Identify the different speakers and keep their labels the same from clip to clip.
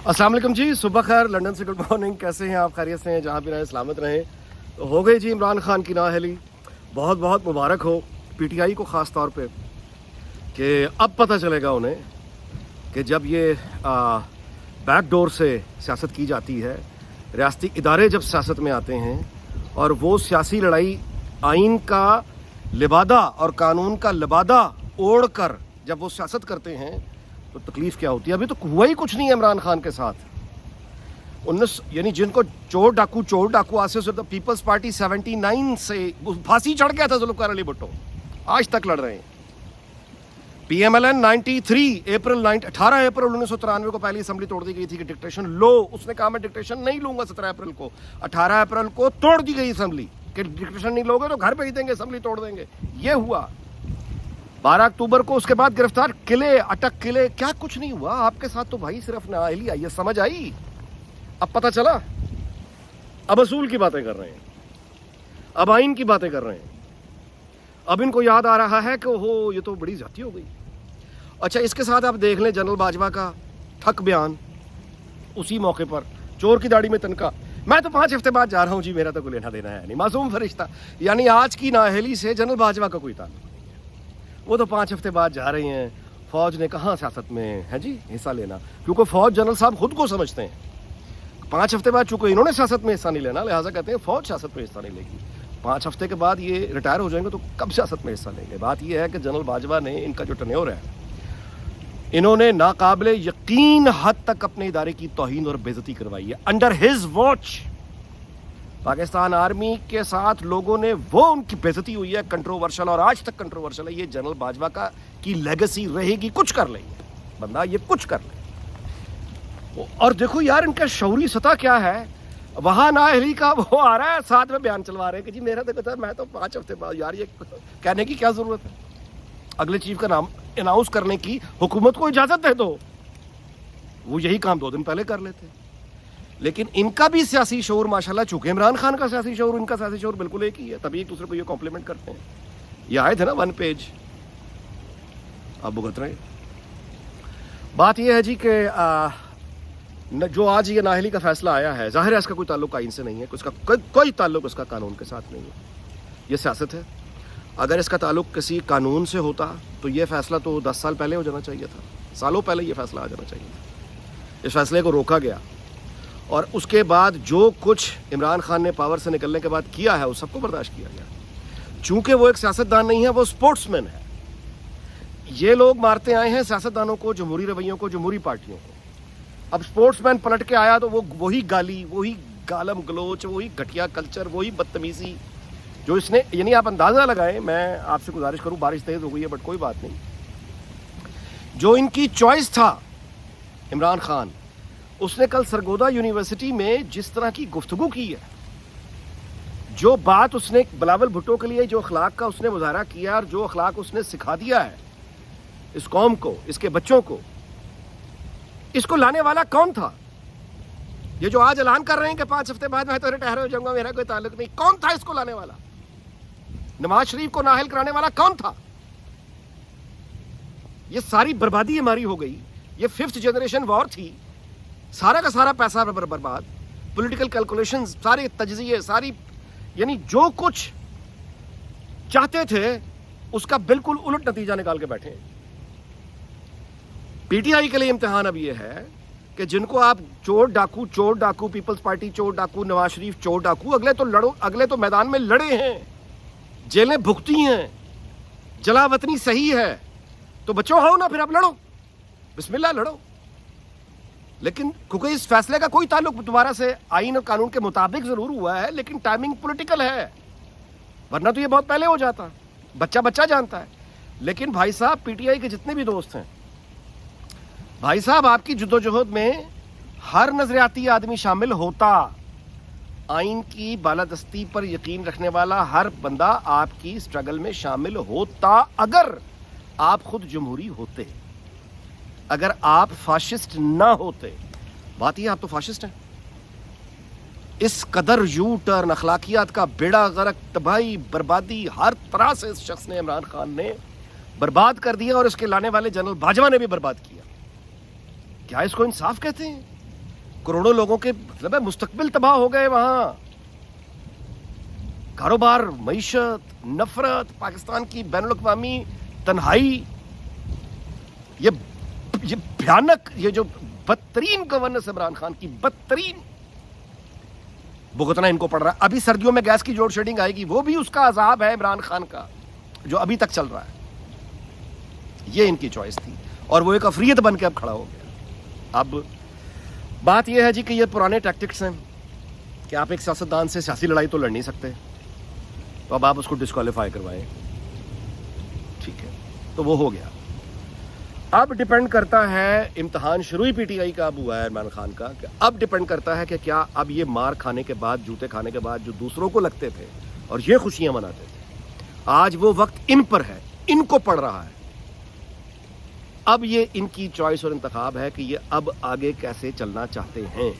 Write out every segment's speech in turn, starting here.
Speaker 1: अस्सलाम वालेकुम जी, सुबह खैर, लंदन से गुड मॉर्निंग। कैसे हैं आप? खैरियत से हैं? जहाँ भी रहें सलामत रहें। तो हो गई जी इमरान खान की नाअहली, बहुत बहुत मुबारक हो पीटीआई को ख़ास तौर पे कि अब पता चलेगा उन्हें कि जब ये बैक डोर से सियासत की जाती है, रियासती इदारे जब सियासत में आते हैं और वो सियासी लड़ाई आइन का लिबादा और कानून का लिबादा ओढ़ कर जब वो सियासत करते हैं तो तकलीफ़ क्या होती है। अभी तो हुआ ही कुछ नहीं है इमरान खान के साथ। 19 यानी जिनको चोर डाकू आज से पीपल्स पार्टी 79 से फांसी चढ़ गया था जुल्फ़िकार अली भुट्टो, आज तक लड़ रहे हैं। PMLN 18 अप्रैल 1993 को पहली असेंबली तोड़ दी गई थी कि डिक्टेशन लो। उसने कहा मैं डिक्टेशन नहीं लूंगा 17 अप्रैल को। 18 अप्रैल को तोड़ दी गई असेंबली कि डिक्टेशन नहीं लोगे तो घर भेज देंगे, असेंबली तोड़ देंगे। ये हुआ 12 अक्टूबर को। उसके बाद गिरफ्तार, किले अटक, किले क्या कुछ नहीं हुआ आपके साथ। तो भाई सिर्फ नाअहली आई है, समझ आई, अब पता चला। अब असूल की बातें कर रहे हैं, अब आइन की बातें कर रहे हैं। अब इनको याद आ रहा है कि ओहो ये तो बड़ी ज्यादती हो गई। अच्छा, इसके साथ आप देख लें जनरल बाजवा का ठक बयान उसी मौके पर, चोर की दाढ़ी में तनका। मैं तो 5 हफ्ते बाद जा रहा हूं जी, मेरा तो कोई लेना देना है नहीं, मासूम फरिश्ता। यानी आज की नाअहली से जनरल बाजवा का कोई ताल्लुक नहीं है। वो तो 5 हफ्ते बाद जा रही हैं। फौज ने कहाँ सियासत में है जी हिस्सा लेना, क्योंकि फौज जनरल साहब खुद को समझते हैं 5 हफ्ते बाद चूंकि इन्होंने सियासत में हिस्सा नहीं लेना, लिहाजा कहते हैं फौज सियासत में हिस्सा नहीं लेगी। 5 हफ्ते के बाद ये रिटायर हो जाएंगे तो कब सियासत में हिस्सा लेंगे। बात यह है कि जनरल बाजवा ने, इनका जो टन्योर है, इन्होंने नाकाबिले यकीन हद तक अपने इदारे की तौहीन और बेइज्जती करवाई है। Under his watch Pakistan army के साथ लोगों ने वो उनकी बेइज्जती हुई है, कंट्रोवर्शियल, और आज तक कंट्रोवर्शियल है। ये जनरल बाजवा का की लेगेसी रहेगी। कुछ कर लेंगे बंदा, ये कुछ कर ले। और देखो यार इनका शौरी सतह क्या है। वहां नाअहली का वो आ रहा है, साथ में बयान चलवा रहे हैं कि जी मेरा तो कहता है मैं तो 5 हफ्ते बाद। यार ये कहने की क्या जरूरत है? अगले चीफ का नाम अनाउंस करने की हुकूमत को इजाजत दे दो। वो यही काम 2 दिन पहले कर लेते। लेकिन इनका भी सियासी शऊर माशाल्लाह, चूंकि इमरान खान का सियासी शऊर, इनका सियासी शऊर बिल्कुल एक ही है, तभी एक दूसरे को ये कॉम्प्लीमेंट करते हैं। ये आए थे ना 1 पेज, अब भुगत रहे। बात यह है जी कि जो आज ये नाअहली का फैसला आया है, जाहिर है इसका कोई ताल्लुक आइन से नहीं है, उसका कोई ताल्लुक उसका कानून के साथ नहीं है। ये सियासत है। अगर इसका ताल्लुक किसी कानून से होता तो ये फैसला तो 10 साल पहले हो जाना चाहिए था, सालों पहले ये फैसला आ जाना चाहिए था। इस फैसले को रोका गया और उसके बाद जो कुछ इमरान खान ने पावर से निकलने के बाद किया है, उस सबको बर्दाश्त किया गया। चूंकि वो एक सियासतदान नहीं है, वो स्पोर्ट्समैन है। ये लोग मारते आए हैं सियासतदानों को, जमहूरी रवैयों को, जमहूरी पार्टियों को। अब स्पोर्ट्समैन पलट के आया तो वो वही गाली, वही गालम गलोच, वही घटिया कल्चर, वही बदतमीजी जो इसने, यानी आप अंदाजा लगाएं। मैं आपसे गुजारिश करूं, बारिश तेज हो गई है बट कोई बात नहीं। जो इनकी चॉइस था इमरान खान, उसने कल सरगोदा यूनिवर्सिटी में जिस तरह की गुफ्तगू की है, जो बात उसने बिलावल भुट्टो के लिए, जो अखलाक का उसने मुजाहरा किया और जो अखलाक उसने सिखा दिया है इस कौम को, इसके बच्चों को, इसको लाने वाला कौन था? ये जो आज ऐलान कर रहे हैं कि 5 हफ्ते बाद मैं तो रिटायर हो जाऊंगा, मेरा कोई ताल्लुक नहीं, कौन था इसको लाने वाला? नवाज शरीफ को नाअहल कराने वाला कौन था? ये सारी बर्बादी हमारी हो गई। ये 5th जनरेशन वॉर थी, सारा का सारा पैसा बर्बाद, पॉलिटिकल कैलकुलेशंस, सारे तजज़िये, सारी, यानी जो कुछ चाहते थे उसका बिल्कुल उलट नतीजा निकाल के बैठे। पीटीआई के लिए इम्तिहान अब ये है कि जिनको आप चोर डाकू, पीपल्स पार्टी चोर डाकू, नवाज शरीफ चोर डाकू, अगले तो लड़ो, अगले तो मैदान में लड़े हैं, जेलें भुगती हैं, जलावतनी सही है, तो बच्चों हो ना, फिर आप लड़ो, बिस्मिल्लाह लड़ो। लेकिन क्योंकि इस फैसले का कोई ताल्लुक दोबारा से आइन और कानून के मुताबिक जरूर हुआ है, लेकिन टाइमिंग पॉलिटिकल है, वरना तो ये बहुत पहले हो जाता। बच्चा जानता है। लेकिन भाई साहब, पीटीआई के जितने भी दोस्त हैं, भाई साहब, आपकी जुद्दोजहद में हर नजरियाती आदमी शामिल होता। आइन की बालादस्ती पर यकीन रखने वाला हर बंदा आपकी स्ट्रगल में शामिल होता। अगर आप खुद जमहूरी होते, अगर आप फाशिस्ट ना होते। बात यह, आप तो फाशिस्ट हैं। इस कदर यू टर्न, अखलाकियात का बेड़ा गर्क, तबाही, बर्बादी हर तरह से इस शख्स ने, इमरान खान ने बर्बाद कर दिया और इसके लाने वाले जनरल बाजवा ने भी बर्बाद किया। क्या इसको इंसाफ कहते हैं? کروڑوں لوگوں کے مطلب ہے مستقبل تباہ ہو گئے وہاں. کاروبار, معیشت, نفرت, پاکستان کی بین الاقوامی تنہائی, یہ بھیانک, یہ جو بدترین گورننس عمران خان کی, بدترین بھگتنا ان کو پڑ رہا ہے. ابھی سردیوں میں گیس کی لوڈ شیڈنگ آئے گی, وہ بھی اس کا عذاب ہے عمران خان کا جو ابھی تک چل رہا ہے. یہ ان کی چوائس تھی اور وہ ایک افریت بن کے اب کھڑا ہو گیا. اب بات یہ ہے جی کہ یہ پرانے ٹیکٹکس ہیں کہ آپ ایک سیاستدان سے سیاسی لڑائی تو لڑ نہیں سکتے, تو اب آپ اس کو ڈسکوالیفائی کروائیں. ٹھیک ہے, تو وہ ہو گیا. اب ڈیپینڈ کرتا ہے, امتحان شروع ہی پی ٹی آئی کا اب ہوا ہے عمران خان کا, کہ اب ڈیپینڈ کرتا ہے کہ کیا اب یہ مار کھانے کے بعد, جوتے کھانے کے بعد جو دوسروں کو لگتے تھے اور یہ خوشیاں مناتے تھے, آج وہ وقت ان پر ہے, ان کو پڑ رہا ہے. اب یہ ان کی چوائس اور انتخاب ہے کہ یہ اب آگے کیسے چلنا چاہتے ہیں.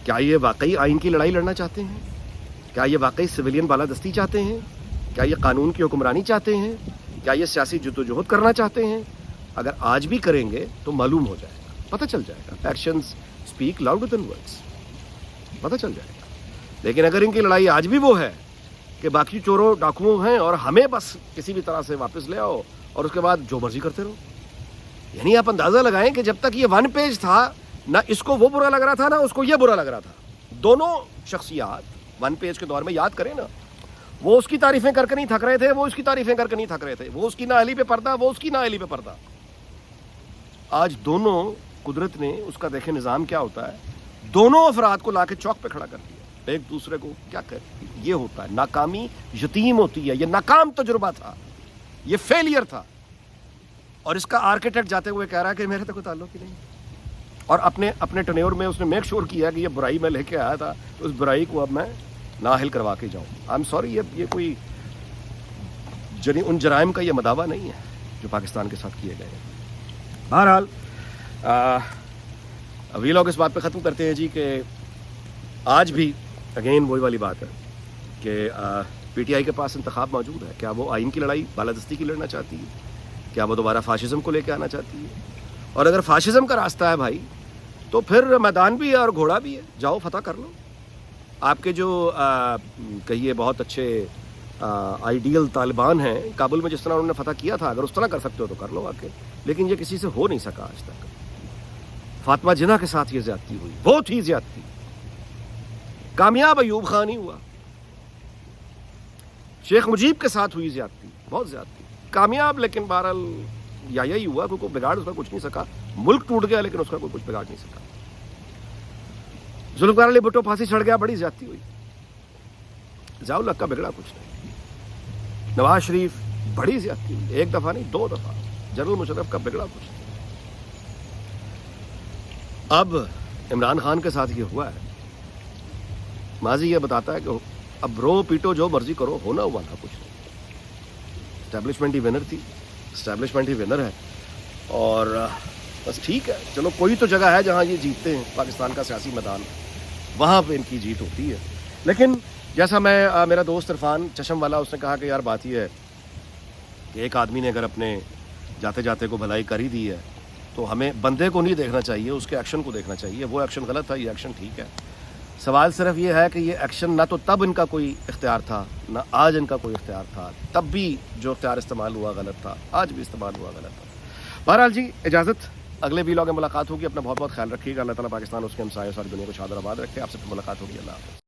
Speaker 1: کیا یہ واقعی آئین کی لڑائی لڑنا چاہتے ہیں؟ کیا یہ واقعی سویلین بالادستی چاہتے ہیں؟ کیا یہ قانون کی حکمرانی چاہتے ہیں؟ کیا یہ سیاسی جدوجہد کرنا چاہتے ہیں؟ اگر آج بھی کریں گے تو معلوم ہو جائے گا, پتہ چل جائے گا. Actions speak louder than words, پتہ چل جائے گا. لیکن اگر ان کی لڑائی آج بھی وہ ہے کہ باقی چوروں ڈاکوؤں ہیں اور ہمیں بس کسی بھی طرح سے واپس لے آؤ اور اس کے بعد جو مرضی کرتے رہو, یعنی آپ اندازہ لگائیں کہ جب تک یہ ون پیج تھا, نہ اس کو وہ برا لگ رہا تھا نہ اس کو یہ برا لگ رہا تھا. دونوں شخصیات ون پیج کے دور میں یاد کریں نا, وہ اس کی تعریفیں کر کے نہیں تھک رہے تھے, وہ اس کی تعریفیں کر کے نہیں تھک رہے تھے. وہ اس کی نااہلی پہ پردہ, وہ اس کی نااہلی پہ پردہ. آج دونوں قدرت نے اس کا دیکھیں نظام کیا ہوتا ہے, دونوں افراد کو لا کے چوک پہ کھڑا کر دیا, ایک دوسرے کو کیا کرے. یہ ہوتا ہے ناکامی یتیم ہوتی ہے. یہ ناکام تجربہ تھا, یہ فیلئر تھا, اور اس کا آرکیٹیکٹ جاتے ہوئے کہہ رہا ہے کہ میرے تو کوئی تعلق ہی نہیں. اور اپنے ٹنیور میں اس نے میک شور کیا کہ یہ برائی میں لے کے آیا تھا, تو اس برائی کو اب میں نااہل کروا کے جاؤں. آئی ایم سوری, یہ کوئی ان جرائم کا یہ مداوع نہیں ہے جو پاکستان کے ساتھ کیے گئے ہیں. بہرحال وی لاگ اس بات پہ ختم کرتے ہیں جی کہ آج بھی اگین وہی والی بات ہے کہ پی ٹی آئی کے پاس انتخاب موجود ہے. کیا وہ آئین کی لڑائی بالادستی کی لڑنا چاہتی ہے؟ کیا وہ دوبارہ فاشزم کو لے کے آنا چاہتی ہے؟ اور اگر فاشزم کا راستہ ہے بھائی, تو پھر میدان بھی ہے اور گھوڑا بھی ہے, جاؤ فتح کر لو. آپ کے جو کہیے بہت اچھے آئیڈیل طالبان ہیں کابل میں, جس طرح انہوں نے فتح کیا تھا, اگر اس طرح کر سکتے ہو تو کر لو آ کے. لیکن یہ کسی سے ہو نہیں سکا آج تک. فاطمہ جناح کے ساتھ یہ زیادتی ہوئی, بہت ہی زیادتی. کامیاب ایوب خان ہی ہوا. شیخ مجیب کے ساتھ ہوئی زیادتی, بہت زیادتی. کامیاب لیکن بہرحال یہی ہوا, کیونکہ بگاڑ اس کا کچھ نہیں سکا. ملک ٹوٹ گیا لیکن اس کا کوئی کچھ بگاڑ نہیں سکا. ذوالفقار علی بھٹو پھانسی چڑھ گیا, بڑی زیادتی ہوئی. ضیاء الحق کا بگڑا کچھ نہیں. نواز شریف بڑی زیادتی ہوئی, ایک دفعہ نہیں 2 دفعہ. جنرل مشرف کا بگڑا کچھ نہیں. اب عمران خان کے ساتھ یہ ہوا ہے. ماضی یہ بتاتا ہے کہ اب رو پیٹو جو مرضی کرو, ہونا ہوا تھا کچھ نہیں. اسٹیبلشمنٹ ہی ونر تھی, اسٹیبلشمنٹ ہی ونر ہے. اور بس ٹھیک ہے, چلو کوئی تو جگہ ہے جہاں یہ جیتتے ہیں, پاکستان کا سیاسی میدان, وہاں پہ ان کی جیت ہوتی ہے. لیکن جیسا میرا دوست عرفان چشم والا, اس نے کہا کہ یار بات یہ ہے کہ ایک آدمی نے اگر اپنے جاتے جاتے کو بھلائی کر ہی دی ہے تو ہمیں بندے کو نہیں دیکھنا چاہیے, اس کے ایکشن کو دیکھنا چاہیے. وہ ایکشن غلط تھا, یہ ایکشن ٹھیک ہے. سوال صرف یہ ہے کہ یہ ایکشن نہ تو تب ان کا کوئی اختیار تھا نہ آج ان کا کوئی اختیار تھا. تب بھی جو اختیار استعمال ہوا غلط تھا, آج بھی استعمال ہوا غلط تھا. بہرحال جی اجازت, اگلے وی لاگ میں ملاقات ہوگی. اپنا بہت بہت خیال رکھیے گا. اللہ تعالیٰ پاکستان اس کے ہمسائے ساری دنیا کو شاد اور آباد رکھے. آپ سے پھر ملاقات ہوگی. اللہ حافظ.